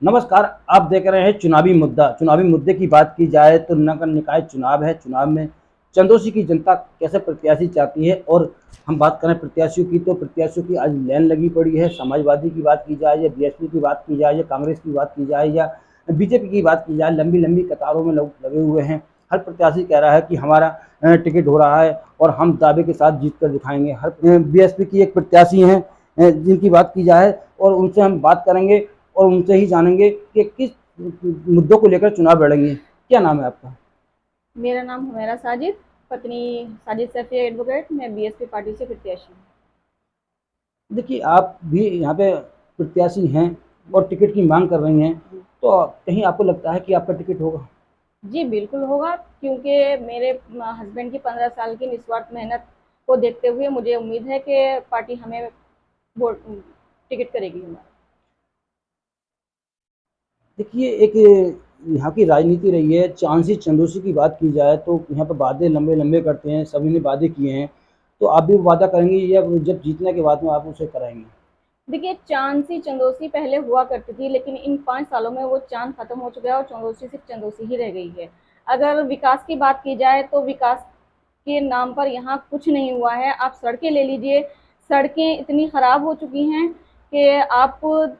नमस्कार। आप देख रहे हैं चुनावी मुद्दा। चुनावी मुद्दे की बात की जाए तो नगर निकाय चुनाव है। चुनाव में चंदौसी की जनता कैसे प्रत्याशी चाहती है, और हम बात करें प्रत्याशियों की तो प्रत्याशियों की आज लाइन लगी पड़ी है। समाजवादी की बात की जाए या बीएसपी की बात की जाए या कांग्रेस की बात की जाए या बीजेपी की बात की जाए, लंबी लंबी कतारों में लोग लगे हुए हैं। हर प्रत्याशी कह रहा है कि हमारा टिकट हो रहा है और हम दावे के साथ जीत कर दिखाएंगे। हर बीएसपी की एक प्रत्याशी हैं जिनकी बात की जाए और उनसे हम बात करेंगे और उनसे ही जानेंगे कि किस मुद्दों को लेकर चुनाव लड़ेंगे। क्या नाम है आपका? मेरा नाम हुमैरा साजिद, पत्नी साजिद सैफी एडवोकेट। मैं बीएसपी पार्टी से प्रत्याशी हूँ। देखिए, आप भी यहाँ पे प्रत्याशी हैं और टिकट की मांग कर रही हैं, तो कहीं आपको लगता है कि आपका टिकट होगा? जी बिल्कुल होगा, क्योंकि मेरे हस्बैंड की 15 साल की निस्वार्थ मेहनत को देखते हुए मुझे उम्मीद है कि पार्टी हमें वोट टिकट करेगी हमारा। देखिए, एक यहाँ की राजनीति रही है। चांसी चंदोसी की बात की जाए तो यहाँ पर वादे लंबे लंबे करते हैं, सभी ने वादे किए हैं। तो आप भी वादा करेंगे या जब जीतने के बाद में आप उसे कराएंगे? देखिए, चांसी चंदोसी पहले हुआ करती थी, लेकिन इन 5 सालों में वो चांद खत्म हो चुका है और चंदोसी सिर्फ चंदोसी ही रह गई है। अगर विकास की बात की जाए तो विकास के नाम पर यहाँ कुछ नहीं हुआ है। आप सड़कें ले लीजिए, सड़कें इतनी खराब हो चुकी हैं कि आप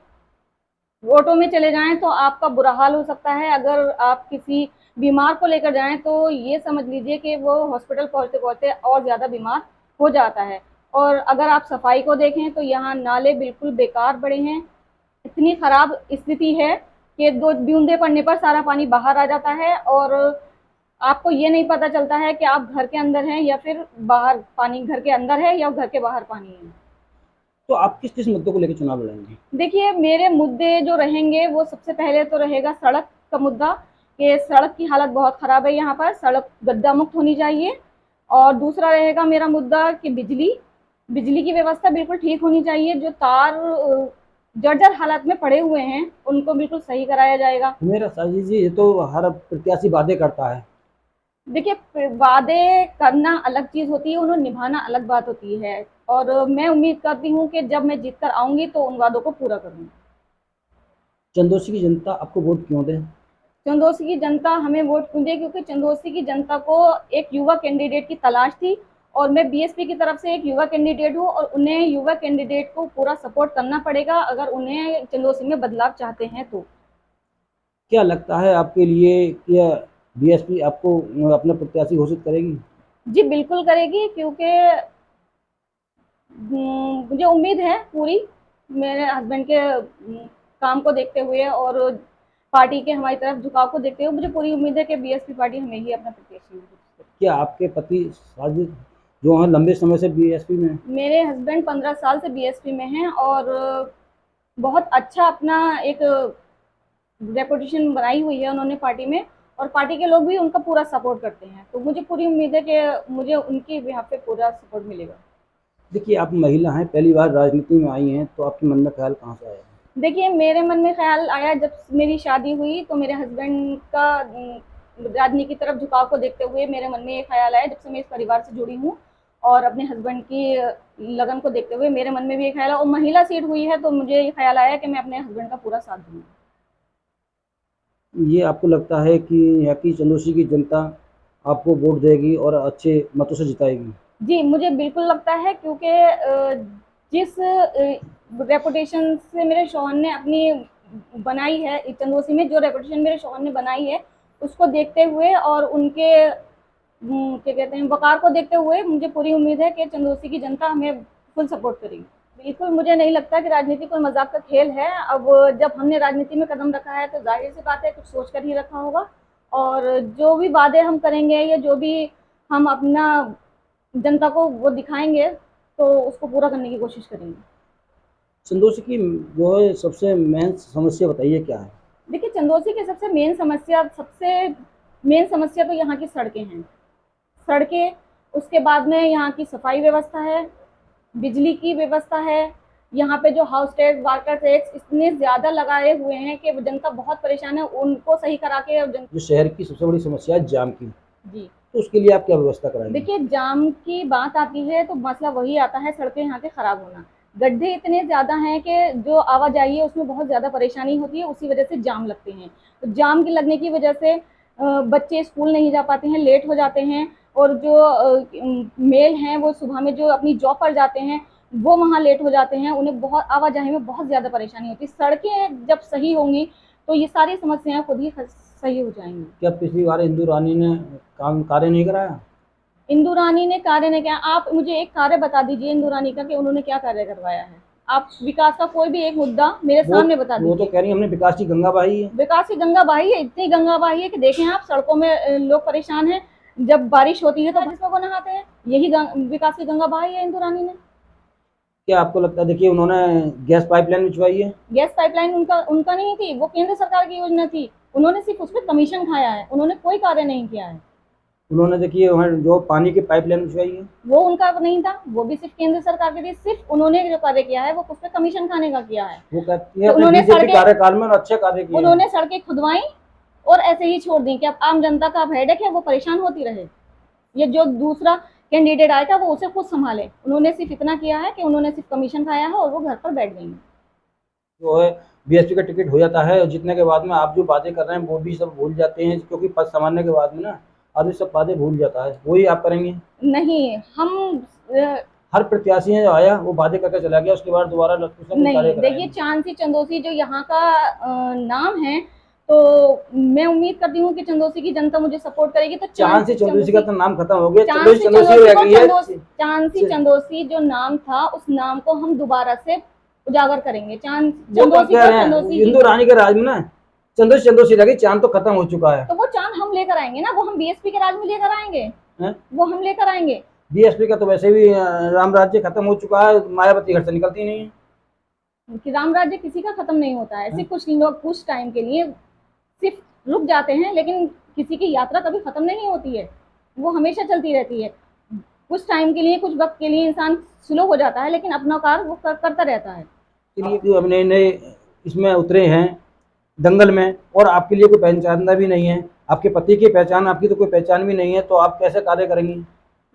ऑटो में चले जाएं तो आपका बुरा हाल हो सकता है। अगर आप किसी बीमार को लेकर जाएं तो ये समझ लीजिए कि वो हॉस्पिटल पहुंचते पहुंचते और ज़्यादा बीमार हो जाता है। और अगर आप सफाई को देखें तो यहाँ नाले बिल्कुल बेकार पड़े हैं। इतनी खराब स्थिति है कि 2 बूंदे पड़ने पर सारा पानी बाहर आ जाता है और आपको ये नहीं पता चलता है कि आप घर के अंदर हैं या फिर बाहर, पानी घर के अंदर है या घर के बाहर पानी है। तो आप किस किस मुद्दों को लेकर चुनाव लड़ेंगे? देखिए, मेरे मुद्दे जो रहेंगे वो सबसे पहले तो रहेगा सड़क का मुद्दा, कि सड़क की हालत बहुत ख़राब है यहाँ पर, सड़क गड्ढा मुक्त होनी चाहिए। और दूसरा रहेगा मेरा मुद्दा कि बिजली की व्यवस्था बिल्कुल ठीक होनी चाहिए। जो तार जर्जर हालत में पड़े हुए हैं उनको बिल्कुल सही कराया जाएगा। मेरा साजी जी, ये तो हर प्रत्याशी वादे करता है। देखिए, वादे करना अलग चीज़ होती है, उन्हें निभाना अलग बात होती है। और मैं उम्मीद करती हूँ कि जब मैं जीत कर आऊँगी तो उन वादों को पूरा करूँगी। चंदौसी की जनता आपको वोट क्यों दे? चंदौसी की जनता हमें वोट क्यों दे, क्योंकि चंदौसी की जनता को एक युवा कैंडिडेट की तलाश थी और मैं बीएसपी की तरफ से एक युवा कैंडिडेट हूँ और उन्हें युवा कैंडिडेट को पूरा सपोर्ट करना पड़ेगा अगर उन्हें चंदौसी में बदलाव चाहते हैं तो। क्या लगता है आपके लिए, क्या बीएसपी आपको अपना प्रत्याशी घोषित करेगी? जी बिल्कुल करेगी, क्योंकि मुझे उम्मीद है पूरी, मेरे हस्बैंड के काम को देखते हुए और पार्टी के हमारी तरफ झुकाव को देखते हुए मुझे पूरी उम्मीद है कि बीएसपी पार्टी हमें ही अपना प्रत्याशी होगी। क्या आपके पति साजिद जो हैं लंबे समय से बीएसपी में हैं? मेरे हस्बैंड 15 साल से बीएसपी में हैं और बहुत अच्छा अपना एक रेपुटेशन बनाई हुई है उन्होंने पार्टी में, और पार्टी के लोग भी उनका पूरा सपोर्ट करते हैं। तो मुझे पूरी उम्मीद है कि मुझे उनकी यहाँ पे पूरा सपोर्ट मिलेगा। देखिए, आप महिला हैं, पहली बार राजनीति में आई हैं, तो आपके मन में ख्याल कहाँ से आया? देखिए, मेरे मन में ख्याल आया जब मेरी शादी हुई तो मेरे हस्बैंड का राजनीति की तरफ झुकाव को देखते हुए मेरे मन में ये ख्याल आया। जब से मैं इस परिवार से जुड़ी हूँ और अपने हस्बैंड की लगन को देखते हुए मेरे मन में भी ये ख्याल आया, और महिला सीट हुई है तो मुझे ये ख्याल आया कि मैं अपने हस्बैंड का पूरा साथ दूंगी। ये आपको लगता है कि यहाँ की चंदौसी की जनता आपको वोट देगी और अच्छे मतों से जिताएगी? जी, मुझे बिल्कुल लगता है, क्योंकि जिस रेपुटेशन से मेरे शौहर ने अपनी बनाई है चंदौसी में, जो रेपुटेशन मेरे शौहर ने बनाई है उसको देखते हुए और उनके क्या कहते हैं वक़ार को देखते हुए मुझे पूरी उम्मीद है कि चंदौसी की जनता हमें फुल सपोर्ट करेगी। बिल्कुल, मुझे नहीं लगता कि राजनीति कोई मज़ाक का खेल है। अब जब हमने राजनीति में कदम रखा है तो ज़ाहिर-सी बात है कुछ सोच कर ही रखा होगा, और जो भी वादे हम करेंगे या जो भी हम अपना जनता को वो दिखाएँगे तो उसको पूरा करने की कोशिश करेंगे। चंदौसी की जो है सबसे मेन समस्या बताइए क्या है? देखिए, चंदौसी की सबसे मेन समस्या तो यहाँ की सड़कें हैं। सड़कें, उसके बाद में यहाँ की सफाई व्यवस्था है, बिजली की व्यवस्था है। यहाँ पे जो हाउस टैक्स, वाटर टैक्स इतने ज़्यादा लगाए हुए हैं कि जनता बहुत परेशान है, उनको सही करा के और जो शहर की सबसे बड़ी समस्या है जाम की, जी। तो उसके लिए आप क्या व्यवस्था कराएंगे? देखिए, जाम की बात आती है तो मसला वही आता है, सड़कें यहाँ के खराब होना। गड्ढे इतने ज़्यादा हैं कि जो आवाजाही है उसमें बहुत ज़्यादा परेशानी होती है, उसी वजह से जाम लगते हैं। तो जाम के लगने की वजह से बच्चे स्कूल नहीं जा पाते हैं, लेट हो जाते हैं, और जो मेल हैं वो सुबह में जो अपनी जॉब पर जाते हैं वो वहाँ लेट हो जाते हैं, उन्हें बहुत आवाजाही में बहुत ज़्यादा परेशानी होती है। सड़कें जब सही होंगी तो ये सारी समस्याएं खुद ही सही हो जाएंगी। क्या पिछली बार इंदु रानी ने कार्य नहीं कराया? इंदु रानी ने कार्य ने क्या, आप मुझे एक कार्य बता दीजिए इंदु रानी का कि उन्होंने क्या कार्य करवाया है। आप विकास का कोई भी एक मुद्दा मेरे सामने बता वो तो दीजिए। कह रही है हमने विकास की गंगा बहाई है। विकास की गंगा बहाई है, इतनी गंगा बहाई है कि देखें आप सड़कों में लोग परेशान हैं, जब बारिश होती है तो जिसमें वो नहाते हैं, यही विकास की गंगा बहाई है इंदु रानी ने। क्या आपको लगता है, देखिए उन्होंने गैस पाइपलाइन बिछवाई है। गैस पाइपलाइन उनका नहीं थी, वो केंद्र सरकार की योजना थी, उन्होंने सिर्फ उस पर कमीशन खाया है, उन्होंने कोई कार्य नहीं किया है। उन्होंने देखिए वहाँ जो पानी की पाइपलाइन बिछवाई है वो उनका नहीं था, वो भी सिर्फ केंद्र सरकार के थी, सिर्फ उन्होंने जो कार्य किया है वो उस पर कमीशन खाने का किया है। वो कहती है तो उन्होंने बीजेपी कार्यकाल में अच्छे कार्य किए। उन्होंने सड़कें खुदवाई और ऐसे ही छोड़ दी कि अब आम जनता का हेडेक है वो परेशान होती रहे, ये जो दूसरा कैंडिडेट आएगा वो उसे खुद संभाले। उन्होंने सिर्फ इतना किया है कि उन्होंने सिर्फ कमीशन खाया है और वो घर पर बैठ गई हैं। जो है बीएसपी का टिकट हो जाता है और जीतने के बाद में आप जो बातें कर रहे हैं वो भी सब भूल जाते हैं, क्योंकि पद संभालने के बाद में ना आदमी सब बातें भूल जाता है। वही आप करेंगे? नहीं, हम हर प्रत्याशी है जो आया वो बातें करके चला गया, उसके बाद दोबारा नहीं। देखिए चांसी चंदोसी जो यहाँ का नाम है, तो मैं उम्मीद करती हूँ कि चंदोसी की जनता मुझे सपोर्ट करेगी। तो चांसी चंदोसी का तो नाम खत्म हो गया, चांसी चंदोसी जो नाम था उस नाम को हम दोबारा से उजागर करेंगे। इंदु रानी के राज में ना चंदोसी लगी, चांद तो खत्म हो चुका है। तो वो चांद हम लेकर आएंगे ना, वो हम बीएसपी के राज में लेकर आएंगे, वो हम लेकर आएंगे। बीएसपी का तो वैसे भी राम राज्य खत्म हो चुका है, मायावती घर से निकलती नहीं है। कि राम राज्य किसी का खत्म नहीं होता है, सिर्फ कुछ लोग कुछ टाइम के लिए सिर्फ रुक जाते हैं, लेकिन किसी की यात्रा कभी खत्म नहीं होती है, वो हमेशा चलती रहती है। कुछ टाइम के लिए, कुछ वक्त के लिए इंसान स्लो हो जाता है, लेकिन अपना कार्य वो करता रहता है। इसलिए अपने नए इसमें उतरे हैं दंगल में, और आपके लिए कोई पहचानता भी नहीं है, आपके पति की पहचान, आपकी तो कोई पहचान भी नहीं है, तो आप कैसे कार्य करेंगी?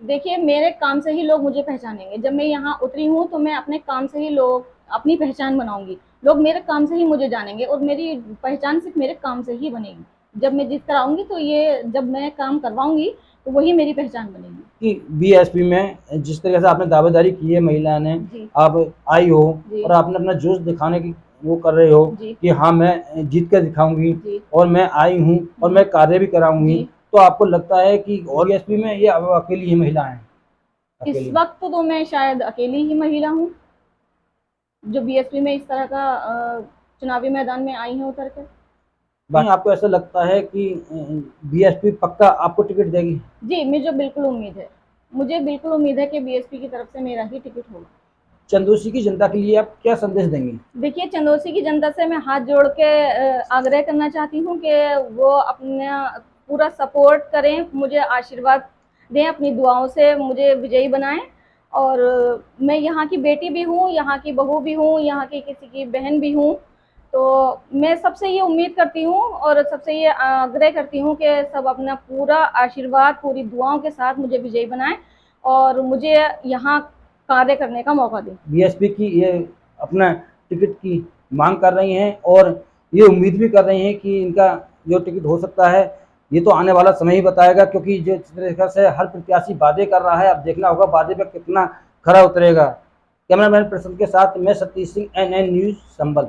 देखिए मेरे काम से ही लोग मुझे पहचानेंगे। जब मैं यहाँ उतरी हूँ तो मैं अपने काम से ही लोग अपनी पहचान बनाऊंगी, लोग मेरे काम से ही मुझे जानेंगे, और मेरी पहचान सिर्फ मेरे काम से ही बनेगी। जब मैं जिस तरह आऊँगी तो ये जब मैं काम करवाऊंगी तो वही मेरी पहचान बनेगी। कि बीएसपी में जिस तरह से आपने दावेदारी की है, महिला ने, आप आई हो और आपने अपना जोश दिखाने की वो कर रहे हो कि हाँ मैं जीत कर दिखाऊंगी और मैं आई हूँ और मैं कार्य भी कराऊंगी, तो आपको लगता है कि और बीएसपी में ये अकेली ही महिला है? इस वक्त तो मैं शायद अकेली ही महिला हूँ जो बीएसपी में इस तरह का चुनावी मैदान में आई है उतर कर। आपको ऐसा लगता है कि बीएसपी पक्का आपको टिकट देगी? जी मुझे बिल्कुल उम्मीद है, मुझे बिल्कुल उम्मीद है कि बीएसपी की तरफ से मेरा ही टिकट होगा। चंदोसी की जनता के लिए आप क्या संदेश देंगे? देखिए चंदोसी की जनता से मैं हाथ जोड़ के आग्रह करना चाहती हूँ कि वो अपना पूरा सपोर्ट करें, मुझे आशीर्वाद दें, अपनी दुआओं से मुझे विजयी बनाएं। और मैं यहाँ की बेटी भी हूँ, यहाँ की बहू भी हूँ, यहाँ की किसी की बहन भी हूँ, तो मैं सबसे ये उम्मीद करती हूँ और सबसे ये आग्रह करती हूँ कि सब अपना पूरा आशीर्वाद, पूरी दुआओं के साथ मुझे विजयी बनाएं और मुझे यहाँ कार्य करने का मौका दें। बीएसपी की ये अपना टिकट की मांग कर रही हैं और ये उम्मीद भी कर रही हैं कि इनका जो टिकट हो सकता है, ये तो आने वाला समय ही बताएगा, क्योंकि जो जिस तरीके से हर प्रत्याशी वादे कर रहा है, अब देखना होगा वादे पे कितना खरा उतरेगा। कैमरामैन प्रसन्न के साथ मैं सतीश सिंह, NN न्यूज़ संभल।